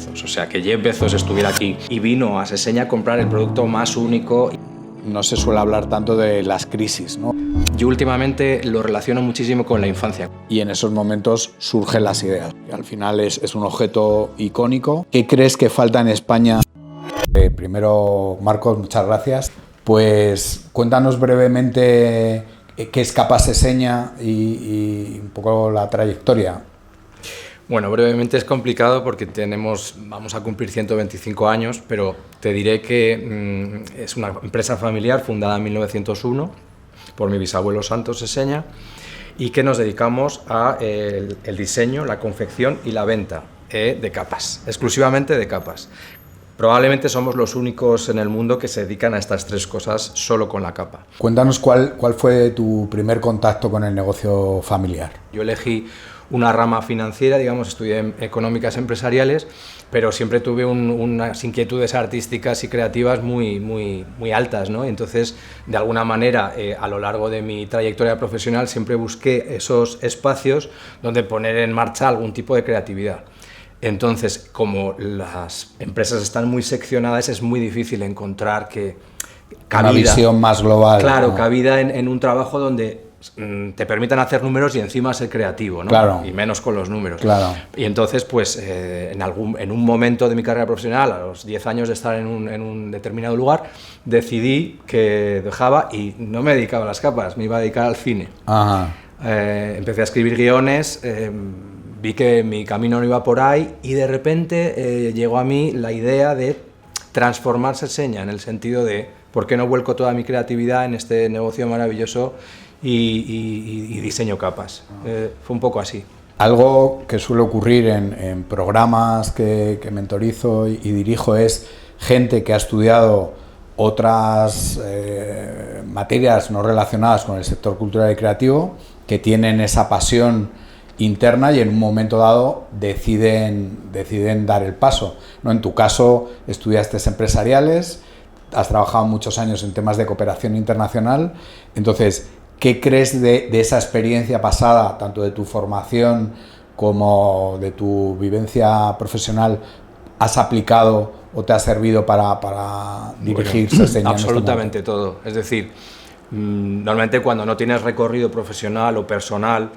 Bezos. O sea, que Jeff Bezos estuviera aquí y vino a Seseña a comprar el producto más único. No se suele hablar tanto de las crisis, ¿no? Yo últimamente lo relaciono muchísimo con la infancia. Y en esos momentos surgen las ideas. Al final es un objeto icónico. ¿Qué crees que falta en España? Primero, Marcos, muchas gracias. Pues cuéntanos brevemente qué es Capas Seseña y un poco la trayectoria. Bueno, brevemente es complicado porque vamos a cumplir 125 años, pero te diré que es una empresa familiar fundada en 1901 por mi bisabuelo Santos Seseña y que nos dedicamos a el diseño, la confección y la venta de capas, exclusivamente de capas. Probablemente somos los únicos en el mundo que se dedican a estas tres cosas solo con la capa. Cuéntanos cuál fue tu primer contacto con el negocio familiar. Yo elegí una rama financiera, digamos, estudié económicas empresariales, pero siempre tuve unas inquietudes artísticas y creativas muy altas, ¿no? Entonces, de alguna manera, a lo largo de mi trayectoria profesional siempre busqué esos espacios donde poner en marcha algún tipo de creatividad. Entonces, como las empresas están muy seccionadas, es muy difícil encontrar cabida, una visión más global. Claro, ¿no? Cabida en un trabajo donde te permitan hacer números y encima ser creativo, ¿no? Claro. Y menos con los números. Claro. Y entonces, pues, en un momento de mi carrera profesional, a los 10 años de estar en un determinado lugar, decidí que dejaba y no me dedicaba a las capas, me iba a dedicar al cine. Ajá. Empecé a escribir guiones, vi que mi camino no iba por ahí y de repente llegó a mí la idea de transformar Seseña en el sentido de ¿por qué no vuelco toda mi creatividad en este negocio maravilloso y diseño capas? Fue un poco así. Algo que suele ocurrir en programas que mentorizo y dirijo es gente que ha estudiado otras materias no relacionadas con el sector cultural y creativo, que tienen esa pasión interna y en un momento dado deciden dar el paso, ¿no? En tu caso estudiaste empresariales, has trabajado muchos años en temas de cooperación internacional, entonces, ¿qué crees de esa experiencia pasada, tanto de tu formación como de tu vivencia profesional, has aplicado o te ha servido para dirigir Seseña? Absolutamente todo, es decir, normalmente cuando no tienes recorrido profesional o personal,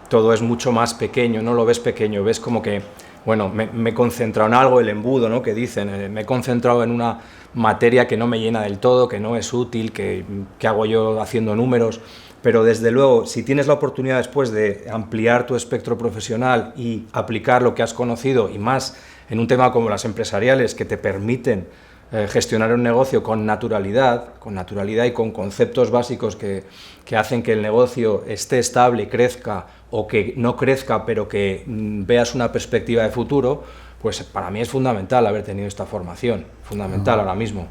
todo es mucho más pequeño, no lo ves pequeño, ves como que, bueno, me he concentrado en algo, el embudo, ¿no? Que dicen, me he concentrado en una materia que no me llena del todo, que no es útil, que hago yo haciendo números, pero desde luego, si tienes la oportunidad después de ampliar tu espectro profesional y aplicar lo que has conocido, y más en un tema como las empresariales, que te permiten gestionar un negocio con naturalidad y con conceptos básicos que hacen que el negocio esté estable, crezca o que no crezca, pero que veas una perspectiva de futuro, pues para mí es fundamental haber tenido esta formación, fundamental ahora mismo.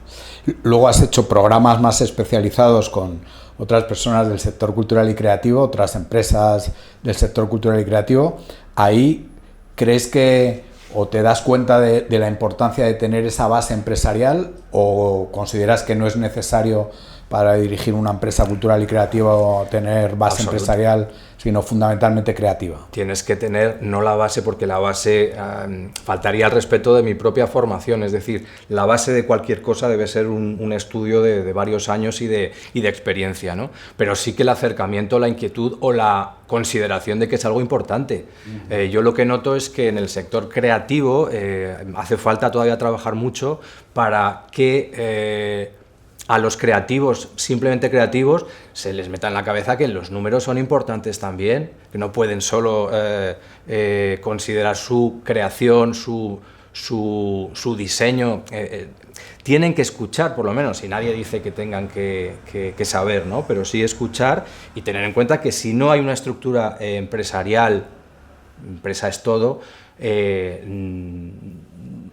Luego has hecho programas más especializados con otras personas del sector cultural y creativo, otras empresas del sector cultural y creativo. Ahí, ¿crees que o te das cuenta de la importancia de tener esa base empresarial o consideras que no es necesario para dirigir una empresa cultural y creativa tener base empresarial, sino fundamentalmente creativa? Tienes que tener, no la base, porque la base faltaría al respeto de mi propia formación, es decir, la base de cualquier cosa debe ser un estudio de varios años y de experiencia, ¿no? Pero sí que el acercamiento, la inquietud o la consideración de que es algo importante. Yo lo que noto es que en el sector creativo hace falta todavía trabajar mucho para que a los creativos, simplemente creativos, se les meta en la cabeza que los números son importantes también, que no pueden solo considerar su creación, su diseño. Tienen que escuchar, por lo menos, y nadie dice que tengan que saber, ¿no? Pero sí escuchar y tener en cuenta que si no hay una estructura empresarial, empresa es todo,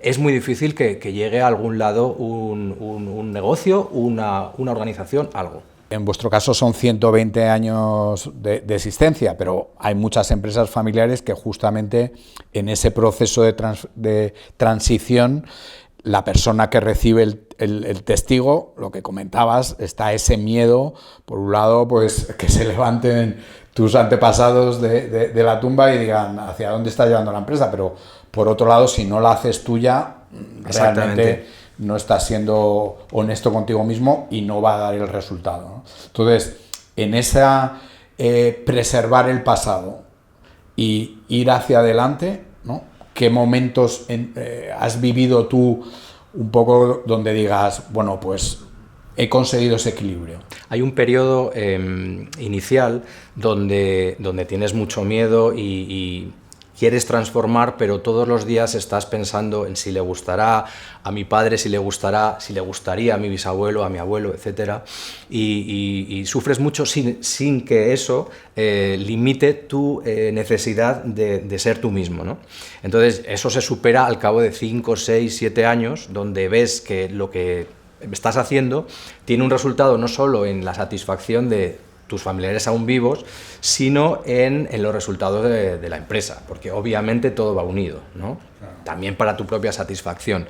es muy difícil que llegue a algún lado un negocio, una organización, algo. En vuestro caso son 120 años de existencia, pero hay muchas empresas familiares que justamente en ese proceso de transición, la persona que recibe el testigo, lo que comentabas, está ese miedo, por un lado, pues que se levanten tus antepasados de la tumba y digan hacia dónde está llevando la empresa, pero Por otro lado, si no la haces tuya, realmente no estás siendo honesto contigo mismo y no va a dar el resultado, ¿no? Entonces, en esa preservar el pasado y ir hacia adelante, ¿no? ¿Qué momentos has vivido tú un poco donde digas, bueno, pues he conseguido ese equilibrio? Hay un periodo inicial donde tienes mucho miedo y quieres transformar, pero todos los días estás pensando en si le gustará a mi padre, si le gustaría a mi bisabuelo, a mi abuelo, etc. Y sufres mucho sin que eso limite tu necesidad de ser tú mismo, ¿no? Entonces, eso se supera al cabo de 5, 6, 7 años, donde ves que lo que estás haciendo tiene un resultado no solo en la satisfacción de tus familiares aún vivos, sino en los resultados de la empresa, porque obviamente todo va unido, ¿no? Claro. También para tu propia satisfacción.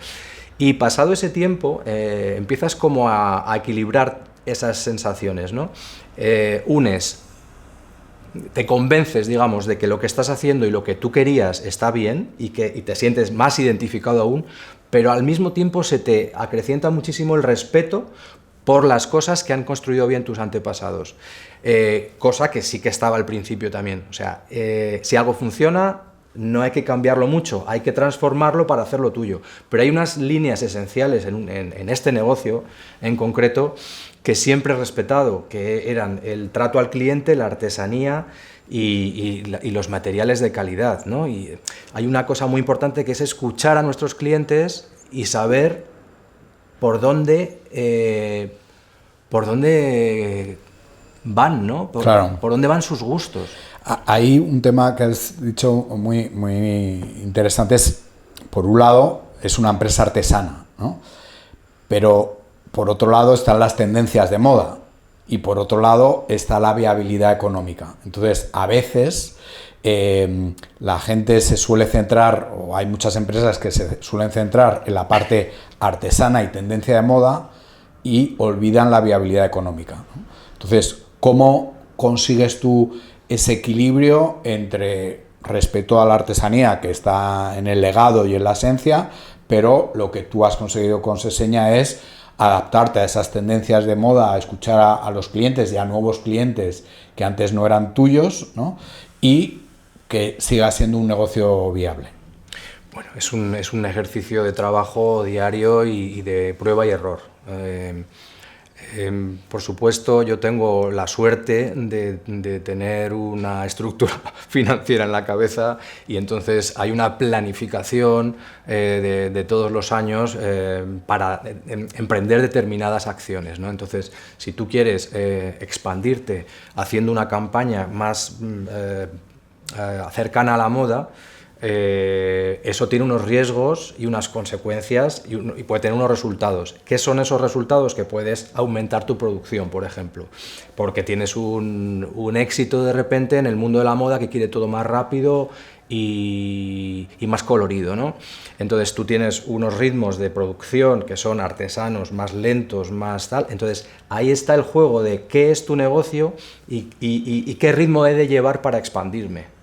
Y pasado ese tiempo, empiezas como a equilibrar esas sensaciones, ¿no? Te convences, digamos, de que lo que estás haciendo y lo que tú querías está bien y te sientes más identificado aún, pero al mismo tiempo se te acrecienta muchísimo el respeto por las cosas que han construido bien tus antepasados, cosa que sí que estaba al principio también. O sea, si algo funciona, no hay que cambiarlo mucho, hay que transformarlo para hacerlo tuyo. Pero hay unas líneas esenciales en este negocio en concreto que siempre he respetado, que eran el trato al cliente, la artesanía y los materiales de calidad, ¿no? Y hay una cosa muy importante que es escuchar a nuestros clientes y saber por dónde van, ¿no? Por dónde van sus gustos. Hay un tema que has dicho muy, muy interesante, es, por un lado, es una empresa artesana, ¿no? Pero por otro lado están las tendencias de moda y por otro lado está la viabilidad económica. Entonces, a veces la gente se suele centrar, o hay muchas empresas que se suelen centrar en la parte artesana y tendencia de moda y olvidan la viabilidad económica, ¿no? Entonces, ¿cómo consigues tú ese equilibrio entre respeto a la artesanía que está en el legado y en la esencia, pero lo que tú has conseguido con Seseña es adaptarte a esas tendencias de moda, a escuchar a los clientes y a nuevos clientes que antes no eran tuyos, ¿no? Y que siga siendo un negocio viable? Bueno, es un ejercicio de trabajo diario y de prueba y error. Por supuesto, yo tengo la suerte de tener una estructura financiera en la cabeza y entonces hay una planificación de todos los años para emprender determinadas acciones, ¿no? Entonces, si tú quieres expandirte haciendo una campaña más cercana a la moda, eso tiene unos riesgos y unas consecuencias y puede tener unos resultados. ¿Qué son esos resultados? Que puedes aumentar tu producción, por ejemplo, porque tienes un éxito de repente en el mundo de la moda que quiere todo más rápido y más colorido, ¿no? Entonces tú tienes unos ritmos de producción que son artesanos, más lentos, más tal. Entonces ahí está el juego de qué es tu negocio y qué ritmo he de llevar para expandirme.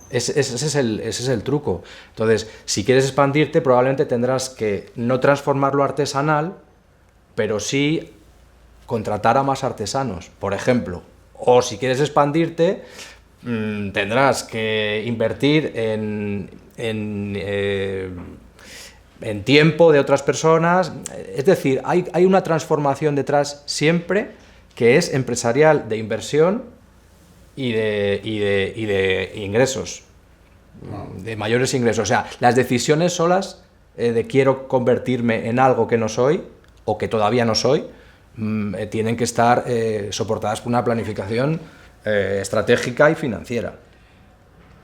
Ese es el truco. Entonces, si quieres expandirte, probablemente tendrás que no transformar lo artesanal, pero sí contratar a más artesanos, por ejemplo. O si quieres expandirte, tendrás que invertir en tiempo de otras personas. Es decir, hay una transformación detrás siempre que es empresarial, de inversión y de ingresos, de mayores ingresos. O sea, las decisiones solas de quiero convertirme en algo que no soy o que todavía no soy, tienen que estar soportadas por una planificación estratégica y financiera.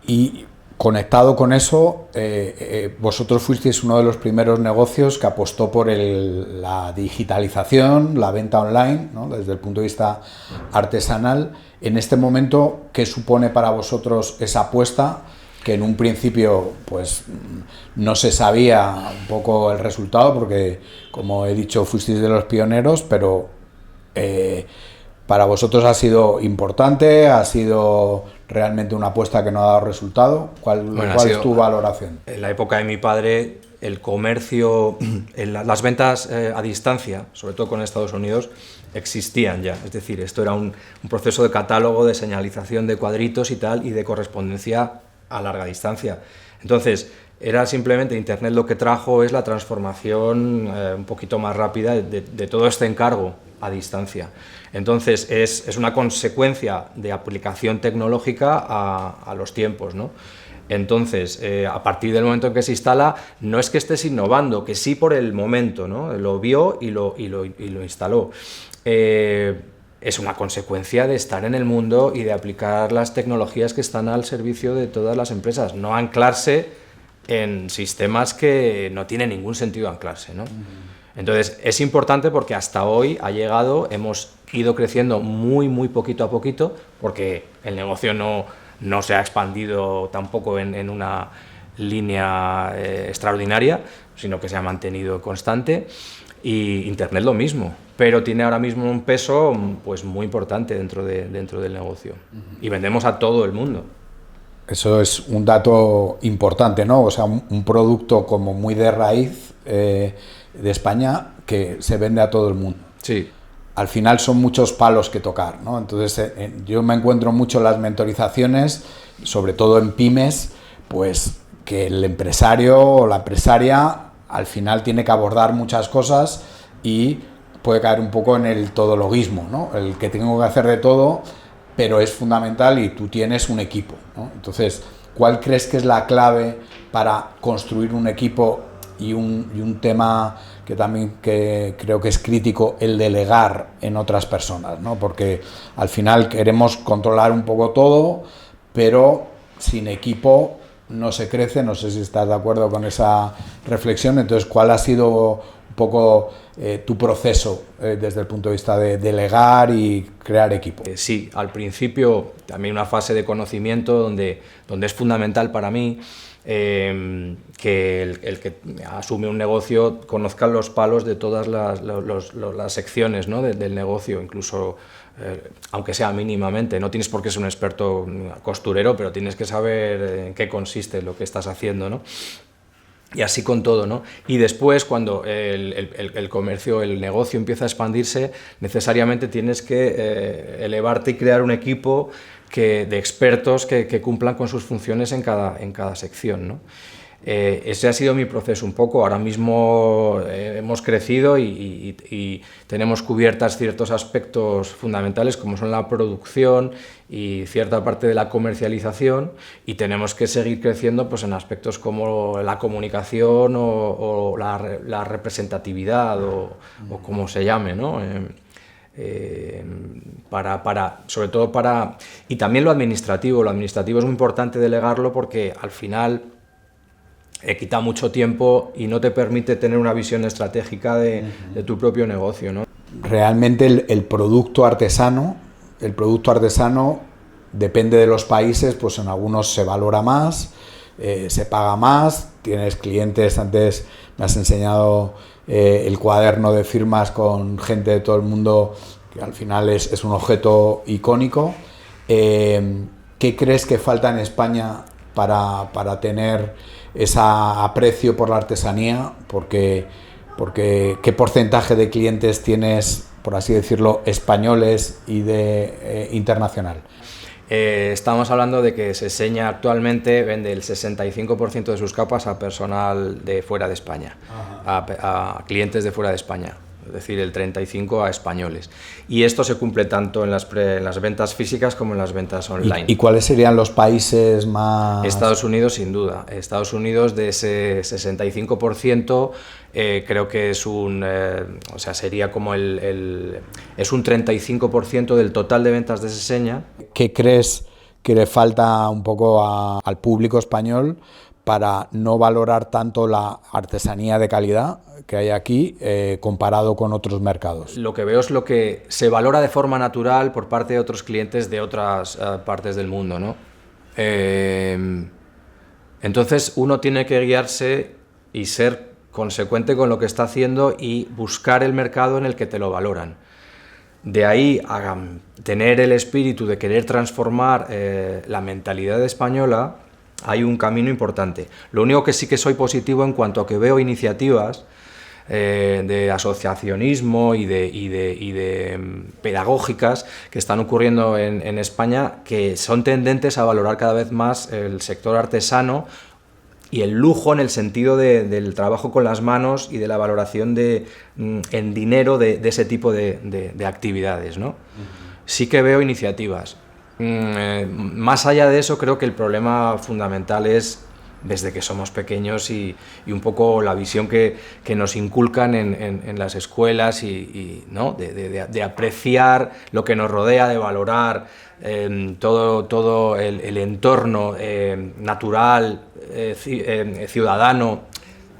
Y conectado con eso, vosotros fuisteis uno de los primeros negocios que apostó por la digitalización, la venta online, ¿no? Desde el punto de vista artesanal. En este momento, ¿qué supone para vosotros esa apuesta? Que en un principio pues no se sabía un poco el resultado, porque como he dicho, fuisteis de los pioneros, pero ¿Para vosotros ha sido importante? ¿Ha sido realmente una apuesta que no ha dado resultado? ¿Cuál es tu valoración? En la época de mi padre, el comercio, las ventas a distancia, sobre todo con Estados Unidos, existían ya. Es decir, esto era un proceso de catálogo, de señalización de cuadritos y tal, y de correspondencia a larga distancia. Entonces, era simplemente Internet lo que trajo es la transformación un poquito más rápida de todo este encargo a distancia. Entonces, es una consecuencia de aplicación tecnológica a los tiempos, ¿no? Entonces, a partir del momento en que se instala, no es que estés innovando, que sí por el momento, ¿no? Lo vio y lo instaló. Es una consecuencia de estar en el mundo y de aplicar las tecnologías que están al servicio de todas las empresas, no anclarse en sistemas que no tiene ningún sentido anclarse, ¿no? Entonces, es importante porque hasta hoy ha llegado, hemos ido creciendo muy poquito a poquito, porque el negocio no se ha expandido tampoco en una línea extraordinaria, sino que se ha mantenido constante, y Internet lo mismo, pero tiene ahora mismo un peso pues muy importante dentro del negocio, y vendemos a todo el mundo. Eso es un dato importante, ¿no? O sea, un producto como muy de raíz de España que se vende a todo el mundo. Sí. Al final son muchos palos que tocar, ¿no? Entonces yo me encuentro mucho en las mentorizaciones, sobre todo en pymes, pues que el empresario o la empresaria al final tiene que abordar muchas cosas y puede caer un poco en el todologuismo, ¿no? El que tengo que hacer de todo, pero es fundamental y tú tienes un equipo, ¿no? Entonces, ¿cuál crees que es la clave para construir un equipo y un tema que también creo que es crítico, el delegar en otras personas, ¿no? Porque al final queremos controlar un poco todo, pero sin equipo no se crece. No sé si estás de acuerdo con esa reflexión. Entonces, ¿cuál ha sido un poco tu proceso desde el punto de vista de delegar y crear equipo? Sí, al principio también una fase de conocimiento donde es fundamental para mí que el que asume un negocio conozca los palos de todas las secciones, ¿no? del negocio, incluso aunque sea mínimamente. No tienes por qué ser un experto costurero, pero tienes que saber en qué consiste lo que estás haciendo, ¿no? Y así con todo, ¿no? Y después, cuando el comercio, el negocio empieza a expandirse, necesariamente tienes que elevarte y crear un equipo de expertos que cumplan con sus funciones en cada sección, ¿no? Ese ha sido mi proceso un poco. Ahora mismo hemos crecido y tenemos cubiertas ciertos aspectos fundamentales como son la producción y cierta parte de la comercialización, y tenemos que seguir creciendo pues, en aspectos como la comunicación o la representatividad o como se llame, ¿no? Sobre todo y también lo administrativo es muy importante delegarlo porque al final quita mucho tiempo y no te permite tener una visión estratégica de tu propio negocio, ¿no? Realmente el producto artesano depende de los países, pues en algunos se valora más, se paga más, tienes clientes. Antes me has enseñado el cuaderno de firmas con gente de todo el mundo, que al final es un objeto icónico. ¿Qué crees que falta en España para tener ese aprecio por la artesanía? Porque ¿qué porcentaje de clientes tienes, por así decirlo, españoles y de internacional? Estamos hablando de que Seseña actualmente vende el 65% de sus capas a personal de fuera de España, a clientes de fuera de España, es decir, el 35% a españoles. Y esto se cumple tanto en las ventas físicas como en las ventas online. ¿Y cuáles serían los países más...? Estados Unidos, sin duda. Estados Unidos, de ese 65%, creo que es sería como es un 35% del total de ventas de Seseña. ¿Qué crees que le falta un poco al público español para no valorar tanto la artesanía de calidad que hay aquí comparado con otros mercados? Lo que veo es lo que se valora de forma natural por parte de otros clientes de otras partes del mundo, ¿no? Entonces uno tiene que guiarse y ser consecuente con lo que está haciendo y buscar el mercado en el que te lo valoran. De ahí a tener el espíritu de querer transformar la mentalidad española, hay un camino importante. Lo único que sí que soy positivo en cuanto a que veo iniciativas de asociacionismo y de pedagógicas que están ocurriendo en España, que son tendentes a valorar cada vez más el sector artesano y el lujo en el sentido del trabajo con las manos y de la valoración en dinero de ese tipo de actividades, ¿no? Sí que veo iniciativas. Más allá de eso, creo que el problema fundamental es desde que somos pequeños y un poco la visión que nos inculcan en las escuelas ¿no? de apreciar lo que nos rodea, de valorar todo el entorno natural, ciudadano,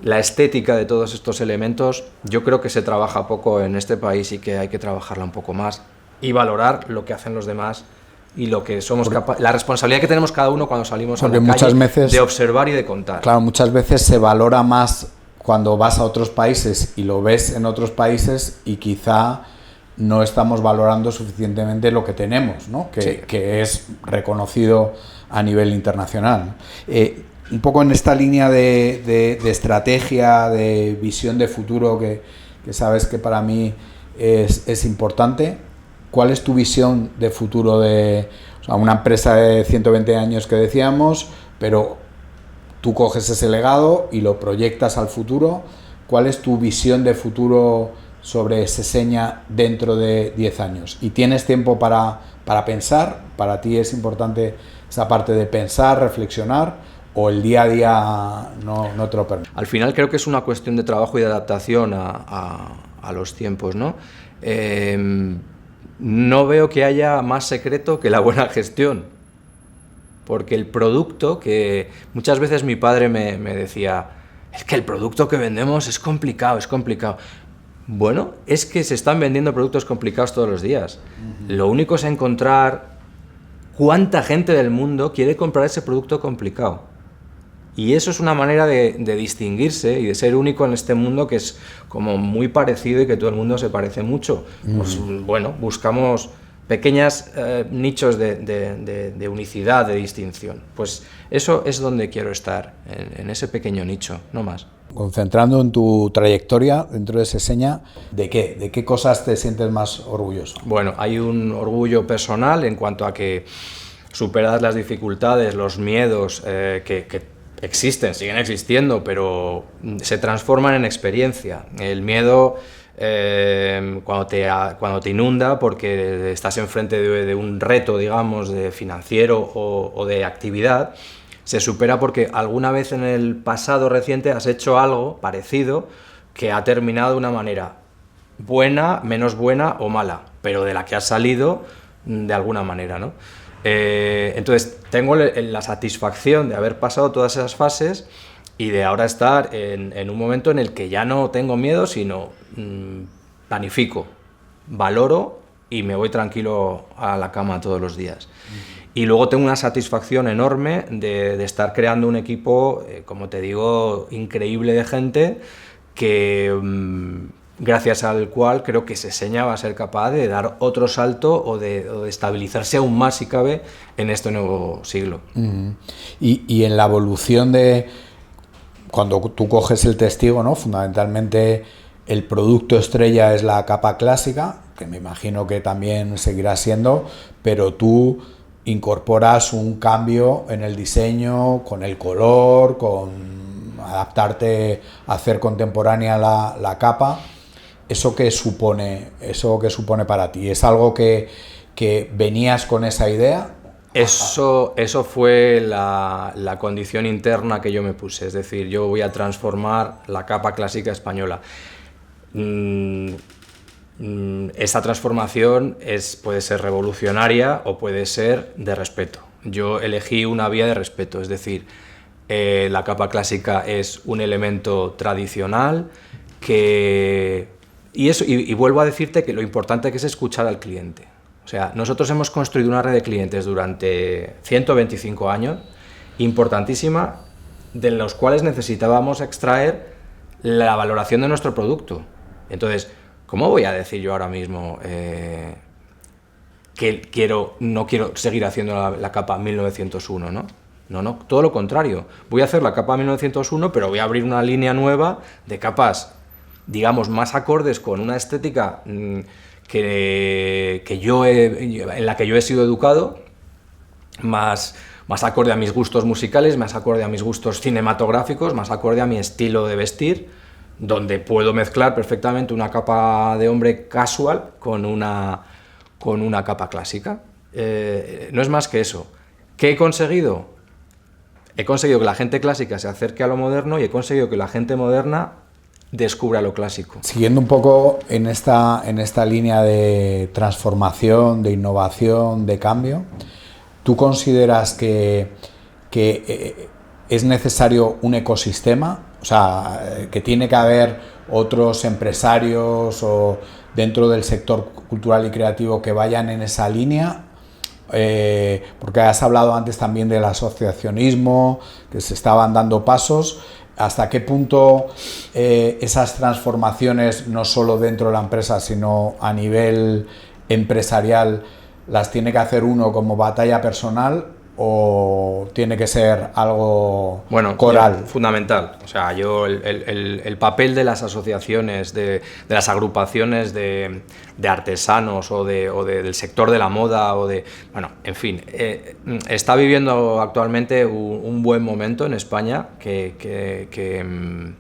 la estética de todos estos elementos. Yo creo que se trabaja poco en este país y que hay que trabajarla un poco más y valorar lo que hacen los demás y lo que somos capaces, la responsabilidad que tenemos cada uno cuando salimos a la calle veces, de observar y de contar. Claro, muchas veces se valora más cuando vas a otros países y lo ves en otros países y quizá no estamos valorando suficientemente lo que tenemos, ¿no? Que es reconocido a nivel internacional. Un poco en esta línea de estrategia, de visión de futuro que sabes que para mí es importante. ¿Cuál es tu visión de futuro de una empresa de 120 años que decíamos, pero tú coges ese legado y lo proyectas al futuro? ¿Cuál es tu visión de futuro sobre Seseña dentro de 10 años? ¿Y tienes tiempo para pensar? ¿Para ti es importante esa parte de pensar, reflexionar, o el día a día no te lo permite? Al final creo que es una cuestión de trabajo y de adaptación a los tiempos, ¿no? No veo que haya más secreto que la buena gestión, porque el producto, que muchas veces mi padre me decía, es que el producto que vendemos es complicado. Bueno, es que se están vendiendo productos complicados todos los días. Lo único es encontrar cuánta gente del mundo quiere comprar ese producto complicado. Y eso es una manera de distinguirse y de ser único en este mundo que es como muy parecido y que todo el mundo se parece mucho. Pues bueno, buscamos pequeños nichos de unicidad, de distinción. Pues eso es donde quiero estar, en ese pequeño nicho, no más. Concentrando en tu trayectoria dentro de Seseña, ¿de qué? ¿De qué cosas te sientes más orgulloso? Bueno, hay un orgullo personal en cuanto a que superadas las dificultades, los miedos que existen, siguen existiendo, pero se transforman en experiencia. El miedo, cuando te inunda porque estás enfrente de un reto, digamos, de financiero o de actividad, se supera porque alguna vez en el pasado reciente has hecho algo parecido que ha terminado de una manera buena, menos buena o mala, pero de la que has salido de alguna manera, ¿no? Entonces tengo la satisfacción de haber pasado todas esas fases y de ahora estar en un momento en el que ya no tengo miedo, sino planifico, valoro y me voy tranquilo a la cama todos los días. Y luego tengo una satisfacción enorme de estar creando un equipo, como te digo, increíble de gente que gracias al cual creo que Seseña va a ser capaz de dar otro salto o de estabilizarse aún más, si cabe, en este nuevo siglo. Y en la evolución de cuando tú coges el testigo, ¿no? Fundamentalmente el producto estrella es la capa clásica, que me imagino que también seguirá siendo, pero tú incorporas un cambio en el diseño, con el color, con adaptarte a hacer contemporánea la capa. ¿Eso qué supone para ti? ¿Es algo que venías con esa idea? Eso fue la condición interna que yo me puse, es decir, yo voy a transformar la capa clásica española. Esta transformación puede ser revolucionaria o puede ser de respeto. Yo elegí una vía de respeto, es decir, la capa clásica es un elemento tradicional y vuelvo a decirte que lo importante que es escuchar al cliente. O sea, nosotros hemos construido una red de clientes durante 125 años, importantísima, de los cuales necesitábamos extraer la valoración de nuestro producto. Entonces, ¿cómo voy a decir yo ahora mismo que no quiero seguir haciendo la capa 1901, ¿no? No, todo lo contrario. Voy a hacer la capa 1901, pero voy a abrir una línea nueva de capas, digamos, más acordes con una estética en la que yo he sido educado, más acorde a mis gustos musicales, más acorde a mis gustos cinematográficos, más acorde a mi estilo de vestir, donde puedo mezclar perfectamente una capa de hombre casual con una capa clásica. No es más que eso. ¿Qué he conseguido? He conseguido que la gente clásica se acerque a lo moderno y he conseguido que la gente moderna descubra lo clásico. Siguiendo un poco en esta línea de transformación, de innovación, de cambio, ¿tú consideras que es necesario un ecosistema? O sea, que tiene que haber otros empresarios o dentro del sector cultural y creativo que vayan en esa línea, porque has hablado antes también del asociacionismo, que se estaban dando pasos. ¿Hasta qué punto esas transformaciones, no solo dentro de la empresa, sino a nivel empresarial, las tiene que hacer uno como batalla personal o tiene que ser algo coral? Fundamental. O sea, yo el papel de las asociaciones, de las agrupaciones de artesanos o del sector de la moda en fin, está viviendo actualmente un buen momento en España el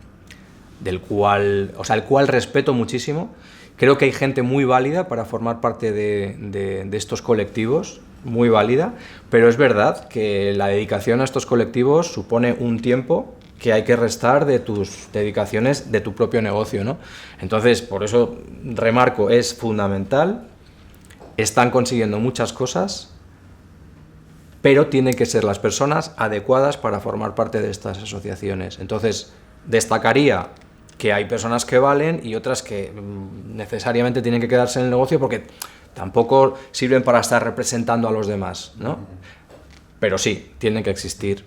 cual respeto muchísimo. Creo que hay gente muy válida para formar parte de estos colectivos, muy válida, pero es verdad que la dedicación a estos colectivos supone un tiempo que hay que restar de tus dedicaciones de tu propio negocio, ¿no? Entonces, por eso remarco, es fundamental, están consiguiendo muchas cosas, pero tienen que ser las personas adecuadas para formar parte de estas asociaciones. Entonces, destacaría que hay personas que valen y otras que necesariamente tienen que quedarse en el negocio porque tampoco sirven para estar representando a los demás, ¿no? Pero sí, tienen que existir.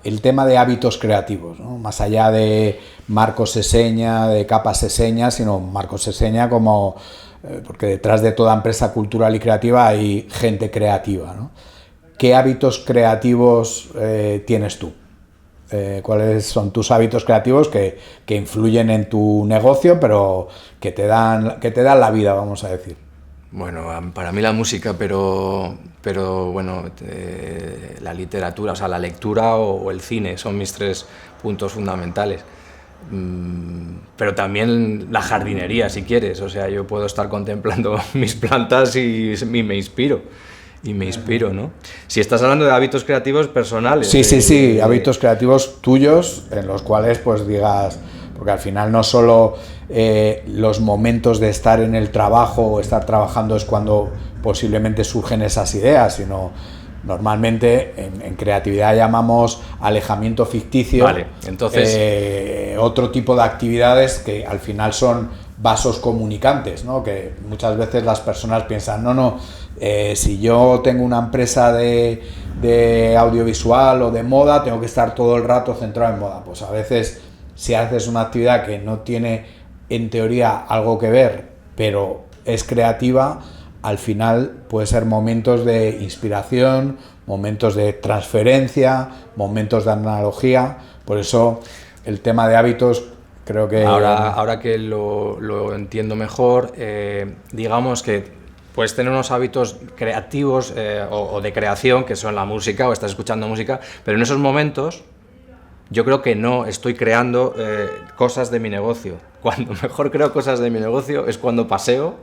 El tema de hábitos creativos, ¿no? Más allá de Marcos Seseña, de Capas Seseña, sino Marcos Seseña como... porque detrás de toda empresa cultural y creativa hay gente creativa, ¿no? ¿Qué hábitos creativos tienes tú? ¿Cuáles son tus hábitos creativos que influyen en tu negocio, pero que te dan la vida, vamos a decir? Bueno, para mí la música, pero bueno, la literatura, o sea, la lectura o el cine son mis 3 puntos fundamentales. Pero también la jardinería, si quieres. O sea, yo puedo estar contemplando mis plantas y me inspiro. ¿No? Si estás hablando de hábitos creativos personales. Sí, hábitos creativos tuyos en los cuales pues digas, porque al final no solo los momentos de estar en el trabajo o estar trabajando es cuando posiblemente surgen esas ideas, sino normalmente en creatividad llamamos alejamiento ficticio. Vale, entonces otro tipo de actividades que al final son vasos comunicantes, ¿no? Que muchas veces las personas piensan, si yo tengo una empresa de audiovisual o de moda, tengo que estar todo el rato centrado en moda. Pues a veces, si haces una actividad que no tiene en teoría algo que ver, pero es creativa, al final puede ser momentos de inspiración, momentos de transferencia, momentos de analogía. Por eso el tema de hábitos creo que... Ahora que lo entiendo mejor, digamos que puedes tener unos hábitos creativos o de creación, que son la música o estás escuchando música, pero en esos momentos yo creo que no estoy creando cosas de mi negocio. Cuando mejor creo cosas de mi negocio es cuando paseo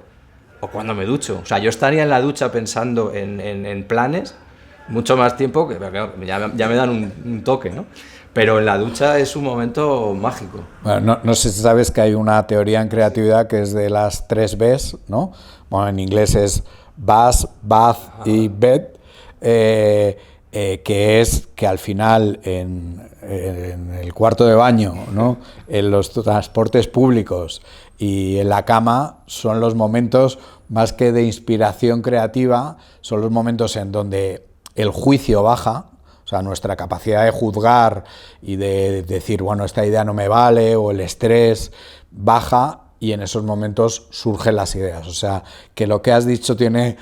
o cuando me ducho. O sea, yo estaría en la ducha pensando en planes mucho más tiempo, que ya me dan un toque, ¿no? Pero en la ducha es un momento mágico. Bueno, no sé si sabes que hay una teoría en creatividad que es de las 3 Bs, ¿no? Bueno, en inglés es bath y bed, que es que al final en el cuarto de baño, ¿no? En los transportes públicos y en la cama son los momentos más que de inspiración creativa, son los momentos en donde el juicio baja. O sea, nuestra capacidad de juzgar y de decir, bueno, esta idea no me vale, o el estrés baja, y en esos momentos surgen las ideas. O sea, que lo que has dicho tiene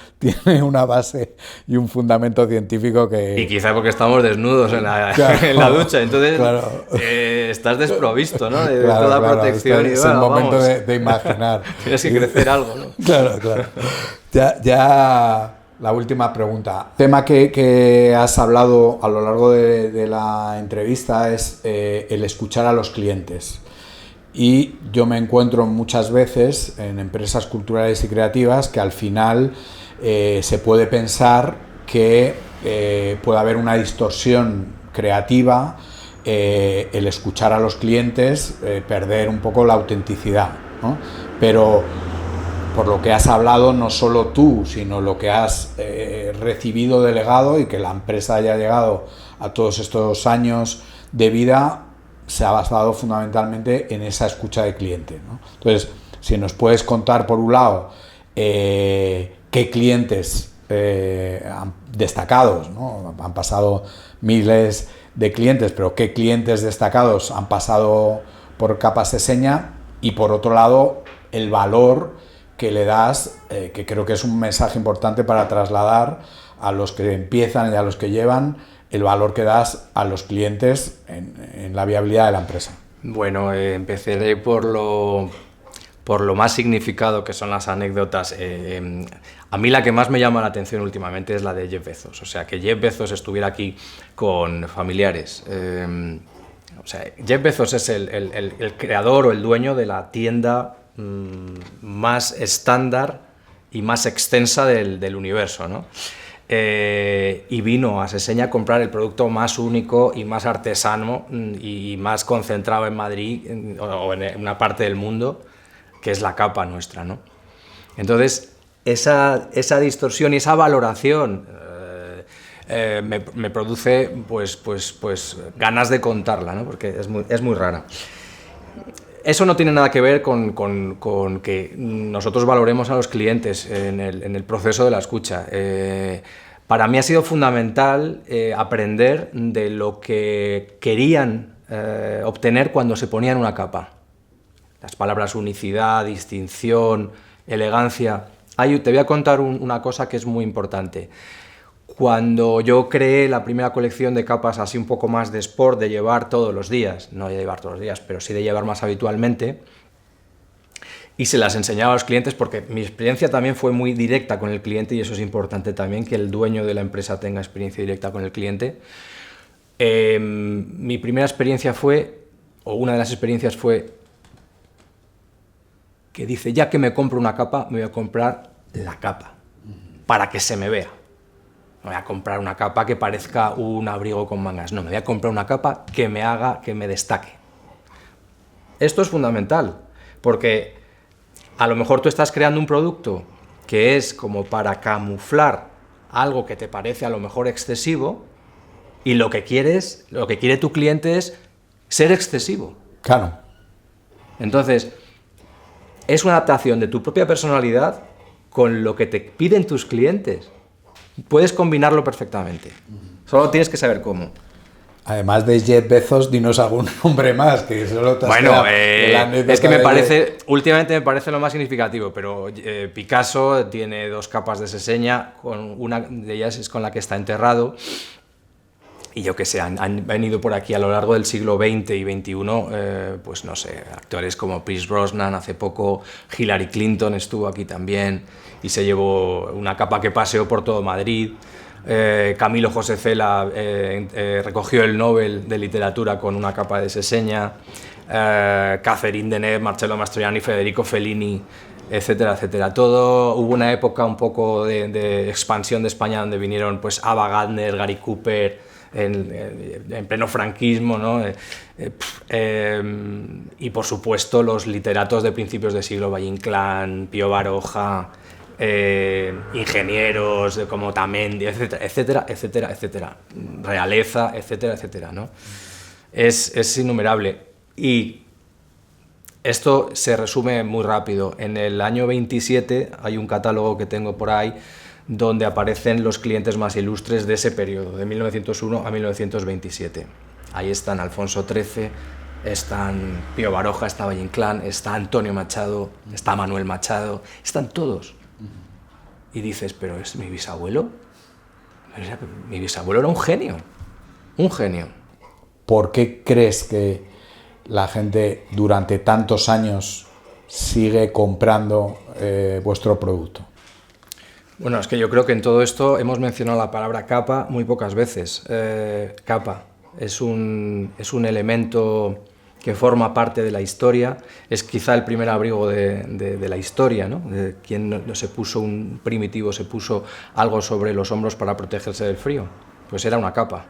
una base y un fundamento científico que... Y quizá porque estamos desnudos en la, claro, en la ducha, entonces claro. Estás desprovisto, ¿no? De claro, toda claro, protección. es el momento de imaginar. Tienes que crecer algo, ¿no? Claro, claro. Ya la última pregunta. El tema que has hablado a lo largo de la entrevista es el escuchar a los clientes. Y yo me encuentro muchas veces en empresas culturales y creativas que al final se puede pensar que puede haber una distorsión creativa, el escuchar a los clientes, perder un poco la autenticidad, ¿no? Pero por lo que has hablado, no solo tú, sino lo que has recibido de legado y que la empresa haya llegado a todos estos años de vida, se ha basado fundamentalmente en esa escucha de cliente, ¿no? Entonces, si nos puedes contar, por un lado, qué clientes destacados, ¿no? Han pasado miles de clientes, pero qué clientes destacados han pasado por Capas de Seña, y por otro lado, el valor que le das, que creo que es un mensaje importante para trasladar a los que empiezan y a los que llevan, el valor que das a los clientes en la viabilidad de la empresa. Bueno, empezaré por lo más significado, que son las anécdotas. A mí la que más me llama la atención últimamente es la de Jeff Bezos. O sea, que Jeff Bezos estuviera aquí con familiares. O sea, Jeff Bezos es el creador o el dueño de la tienda más estándar y más extensa del universo, ¿no? Y vino a Seseña a comprar el producto más único y más artesano y más concentrado en Madrid o en una parte del mundo, que es la capa nuestra, ¿no? Entonces, esa distorsión y esa valoración me produce pues ganas de contarla, ¿no? Porque es muy rara. Eso no tiene nada que ver con que nosotros valoremos a los clientes en el proceso de la escucha. Para mí ha sido fundamental aprender de lo que querían obtener cuando se ponían una capa. Las palabras unicidad, distinción, elegancia. Te voy a contar una cosa que es muy importante. Cuando yo creé la primera colección de capas así un poco más de sport, de llevar todos los días, no de llevar todos los días, pero sí de llevar más habitualmente, y se las enseñaba a los clientes, porque mi experiencia también fue muy directa con el cliente, y eso es importante también, que el dueño de la empresa tenga experiencia directa con el cliente. Mi primera experiencia una de las experiencias fue que dice, ya que me compro una capa, me voy a comprar la capa, para que se me vea. No voy a comprar una capa que parezca un abrigo con mangas, no, me voy a comprar una capa que me haga, que me destaque. Esto es fundamental, porque a lo mejor tú estás creando un producto que es como para camuflar algo que te parece a lo mejor excesivo, y lo que quiere tu cliente es ser excesivo. Claro. Entonces, es una adaptación de tu propia personalidad con lo que te piden tus clientes. Puedes combinarlo perfectamente. Solo tienes que saber cómo. Además de Jeff Bezos, dinos algún nombre más, que solo te has Bueno, es que últimamente me parece lo más significativo, pero Picasso tiene 2 capas de Seseña, una de ellas es con la que está enterrado, y yo que sé, han venido por aquí a lo largo del siglo XX y XXI, pues no sé, actores como Pierce Brosnan, hace poco Hillary Clinton estuvo aquí también, y se llevó una capa que paseó por todo Madrid. Camilo José Cela recogió el Nobel de Literatura con una capa de Seseña. Catherine Deneuve, Marcello Mastroianni, Federico Fellini, etcétera, etcétera. Hubo una época un poco de expansión de España donde vinieron pues Ava Gardner, Gary Cooper, en pleno franquismo, ¿no? Y por supuesto los literatos de principios de siglo, Valle Inclán, Pío Baroja, ingenieros como Otamendi, etcétera, etcétera, etcétera, etcétera, realeza, etcétera, etcétera, ¿no? Es innumerable. Y esto se resume muy rápido. En el año 27 hay un catálogo que tengo por ahí donde aparecen los clientes más ilustres de ese periodo, de 1901 a 1927. Ahí están Alfonso XIII, están Pío Baroja, está Valle Inclán, está Antonio Machado, está Manuel Machado, están todos. Y dices, pero es mi bisabuelo. Mi bisabuelo era un genio, un genio. ¿Por qué crees que la gente durante tantos años sigue comprando vuestro producto? Bueno, es que yo creo que en todo esto hemos mencionado la palabra capa muy pocas veces. Capa es un elemento que forma parte de la historia, es quizá el primer abrigo de la historia, ¿no? De quien no se puso un primitivo, se puso algo sobre los hombros para protegerse del frío, pues era una capa.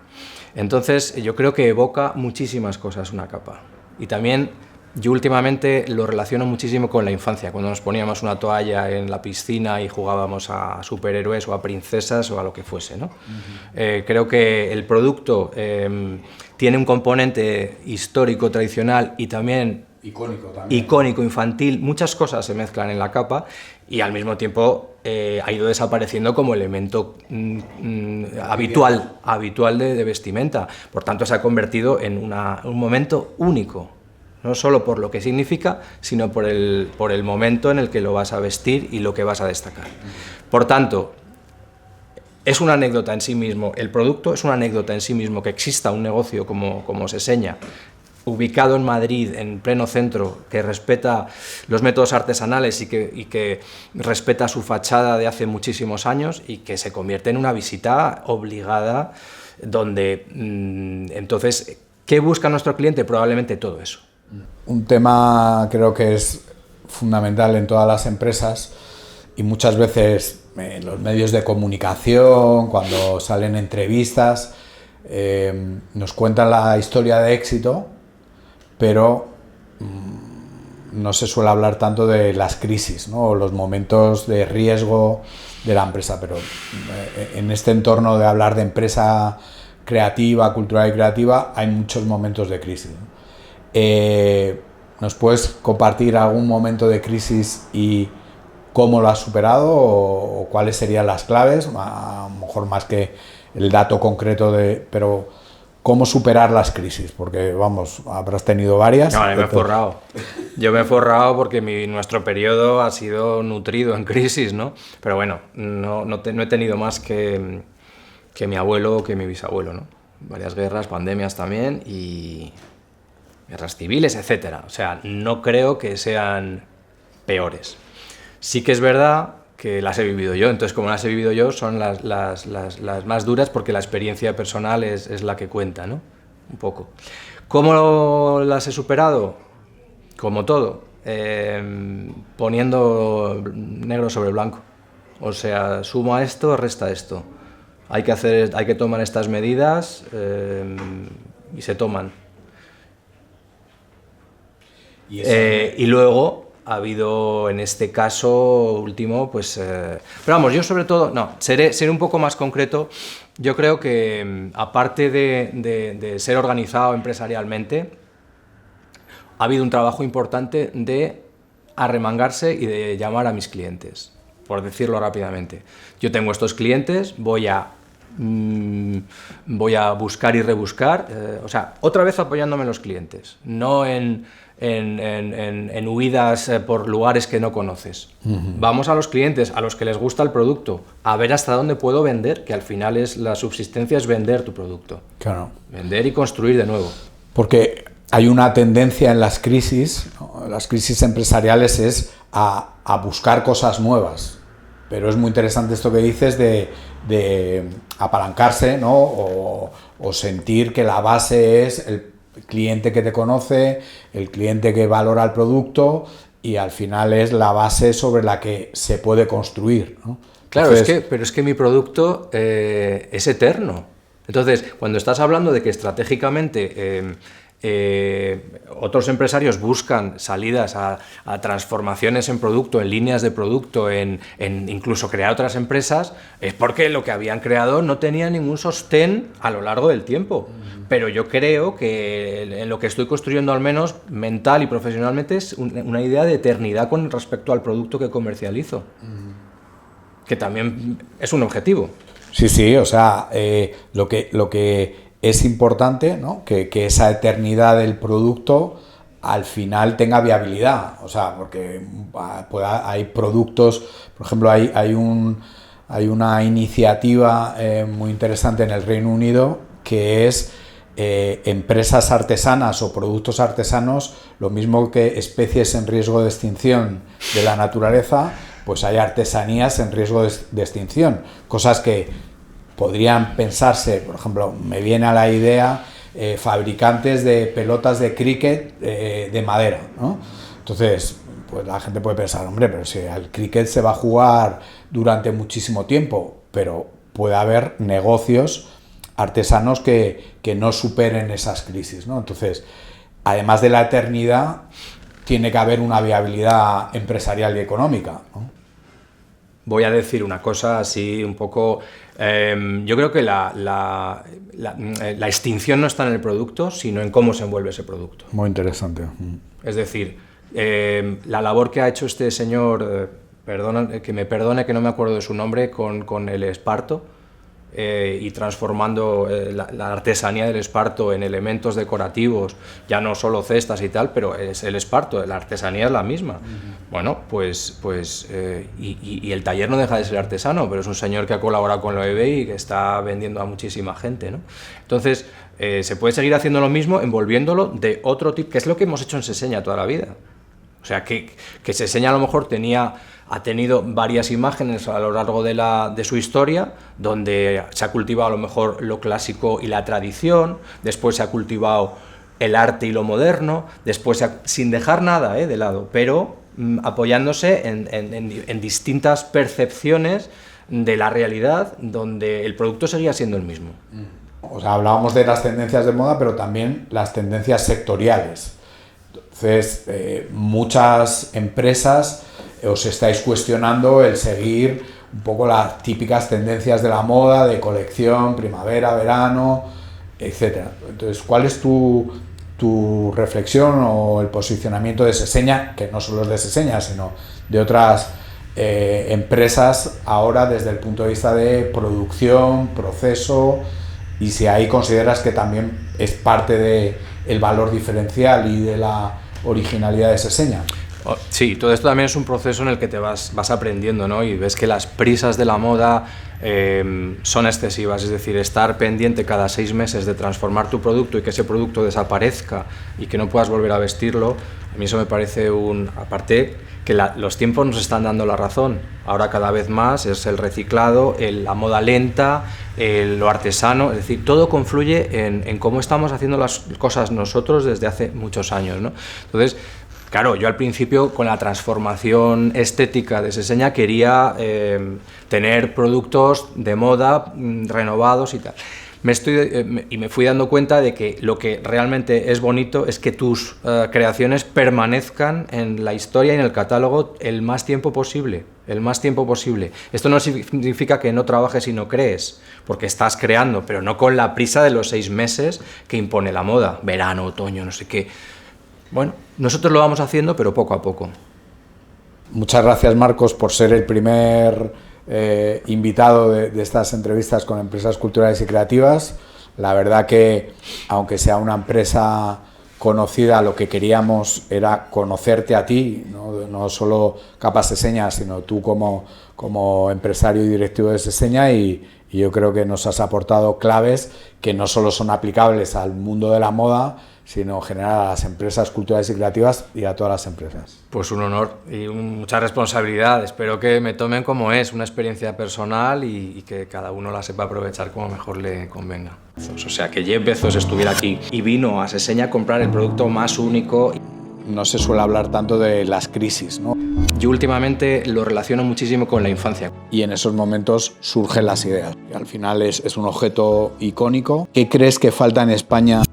Entonces yo creo que evoca muchísimas cosas una capa. Y también yo últimamente lo relaciono muchísimo con la infancia, cuando nos poníamos una toalla en la piscina y jugábamos a superhéroes o a princesas o a lo que fuese, ¿no? Creo que el producto tiene un componente histórico, tradicional y también icónico, infantil. Muchas cosas se mezclan en la capa y al mismo tiempo ha ido desapareciendo como elemento habitual de vestimenta. Por tanto, se ha convertido en un momento único. No solo por lo que significa, sino por el momento en el que lo vas a vestir y lo que vas a destacar. Por tanto, es una anécdota en sí mismo, el producto es una anécdota en sí mismo, que exista un negocio como Seseña, ubicado en Madrid, en pleno centro, que respeta los métodos artesanales y que respeta su fachada de hace muchísimos años y que se convierte en una visita obligada, donde entonces, ¿qué busca nuestro cliente? Probablemente todo eso. Un tema creo que es fundamental en todas las empresas y muchas veces en los medios de comunicación, cuando salen entrevistas, nos cuentan la historia de éxito, pero no se suele hablar tanto de las crisis, ¿no? O los momentos de riesgo de la empresa, pero en este entorno de hablar de empresa creativa, cultural y creativa, hay muchos momentos de crisis, ¿no? ¿Nos puedes compartir algún momento de crisis y cómo lo has superado o cuáles serían las claves? A lo mejor más que el dato concreto pero ¿cómo superar las crisis? Porque, vamos, habrás tenido varias. No, me he forrado. Yo me he forrado porque nuestro periodo ha sido nutrido en crisis, ¿no? Pero bueno, no he tenido más que mi abuelo o que mi bisabuelo, ¿no? Varias guerras, pandemias también y guerras civiles, etcétera. O sea, no creo que sean peores. Sí que es verdad que las he vivido yo, entonces como las he vivido yo son las más duras porque la experiencia personal es la que cuenta, ¿no? Un poco. ¿Cómo las he superado? Como todo, poniendo negro sobre blanco. O sea, suma esto, resta esto. Hay que tomar estas medidas y se toman. Y luego ha habido, en este caso último, pues... pero vamos, yo sobre todo, seré un poco más concreto. Yo creo que, aparte de ser organizado empresarialmente, ha habido un trabajo importante de arremangarse y de llamar a mis clientes, por decirlo rápidamente. Yo tengo estos clientes, voy a buscar y rebuscar, o sea, otra vez apoyándome en los clientes, no en huidas por lugares que no conoces. Vamos a los clientes, a los que les gusta el producto, a ver hasta dónde puedo vender, que al final la subsistencia es vender tu producto. Claro. Vender y construir de nuevo. Porque hay una tendencia en las crisis, ¿no? Las crisis empresariales es a buscar cosas nuevas. Pero es muy interesante esto que dices de apalancarse, ¿no? O sentir que la base es el cliente que te conoce, el cliente que valora el producto y al final es la base sobre la que se puede construir, ¿no? Claro, pero es que mi producto es eterno. Entonces, cuando estás hablando de que estratégicamente otros empresarios buscan salidas a transformaciones en producto, en líneas de producto, en incluso crear otras empresas, es porque lo que habían creado no tenía ningún sostén a lo largo del tiempo. Pero yo creo que en lo que estoy construyendo, al menos mental y profesionalmente, es una idea de eternidad con respecto al producto que comercializo, que también es un objetivo. Sí, o sea, lo que es importante, ¿no?, que esa eternidad del producto al final tenga viabilidad. O sea, porque hay productos, por ejemplo, hay una iniciativa muy interesante en el Reino Unido que es empresas artesanas o productos artesanos, lo mismo que especies en riesgo de extinción de la naturaleza, pues hay artesanías en riesgo de extinción, cosas que podrían pensarse, por ejemplo, me viene a la idea fabricantes de pelotas de cricket de madera, ¿no? Entonces, pues la gente puede pensar, hombre, pero si al cricket se va a jugar durante muchísimo tiempo, pero puede haber negocios artesanos que no superen esas crisis, ¿no? Entonces, además de la eternidad, tiene que haber una viabilidad empresarial y económica, ¿no? Voy a decir una cosa así un poco... yo creo que la extinción no está en el producto, sino en cómo se envuelve ese producto. Muy interesante. Es decir, la labor que ha hecho este señor, que me perdone que no me acuerdo de su nombre, con el esparto, y transformando la artesanía del esparto en elementos decorativos, ya no solo cestas y tal, pero es el esparto, la artesanía es la misma. Bueno, y el taller no deja de ser artesano, pero es un señor que ha colaborado con la OEB y que está vendiendo a muchísima gente, ¿no? Entonces, se puede seguir haciendo lo mismo, envolviéndolo de otro tipo, que es lo que hemos hecho en Seseña toda la vida. O sea, que Seseña a lo mejor ha tenido varias imágenes a lo largo de su historia, donde se ha cultivado a lo mejor lo clásico y la tradición, después se ha cultivado el arte y lo moderno, después sin dejar nada de lado, pero apoyándose en distintas percepciones de la realidad, donde el producto seguía siendo el mismo. O sea, hablábamos de las tendencias de moda, pero también las tendencias sectoriales. Entonces, muchas empresas os estáis cuestionando el seguir un poco las típicas tendencias de la moda, de colección, primavera, verano, etc. Entonces, ¿cuál es tu reflexión o el posicionamiento de Seseña, que no solo es de Seseña, sino de otras empresas ahora desde el punto de vista de producción, proceso, y si ahí consideras que también es parte del valor diferencial y de la originalidad de Seseña? Sí, todo esto también es un proceso en el que te vas aprendiendo, ¿no? Y ves que las prisas de la moda son excesivas, es decir, estar pendiente cada 6 meses de transformar tu producto y que ese producto desaparezca y que no puedas volver a vestirlo, a mí eso me parece aparte que los tiempos nos están dando la razón. Ahora cada vez más es el reciclado, la moda lenta, lo artesano, es decir, todo confluye en cómo estamos haciendo las cosas nosotros desde hace muchos años, ¿no? Entonces, claro, yo al principio con la transformación estética de Seseña quería tener productos de moda renovados y tal. Me fui dando cuenta de que lo que realmente es bonito es que tus creaciones permanezcan en la historia y en el catálogo el más tiempo posible. Esto no significa que no trabajes y no crees, porque estás creando, pero no con la prisa de los 6 meses que impone la moda, verano, otoño, no sé qué. Bueno, nosotros lo vamos haciendo, pero poco a poco. Muchas gracias, Marcos, por ser el primer invitado de estas entrevistas con empresas culturales y creativas. La verdad que, aunque sea una empresa conocida, lo que queríamos era conocerte a ti, no solo Capas Seseña, sino tú como empresario y directivo de Seseña, y yo creo que nos has aportado claves que no solo son aplicables al mundo de la moda, sino en general a las empresas culturales y creativas y a todas las empresas. Pues un honor y mucha responsabilidad. Espero que me tomen como es una experiencia personal y que cada uno la sepa aprovechar como mejor le convenga. O sea, que Jeff Bezos estuviera aquí y vino a Seseña a comprar el producto más único. No se suele hablar tanto de las crisis, ¿no? Yo últimamente lo relaciono muchísimo con la infancia. Y en esos momentos surgen las ideas. Al final es un objeto icónico. ¿Qué crees que falta en España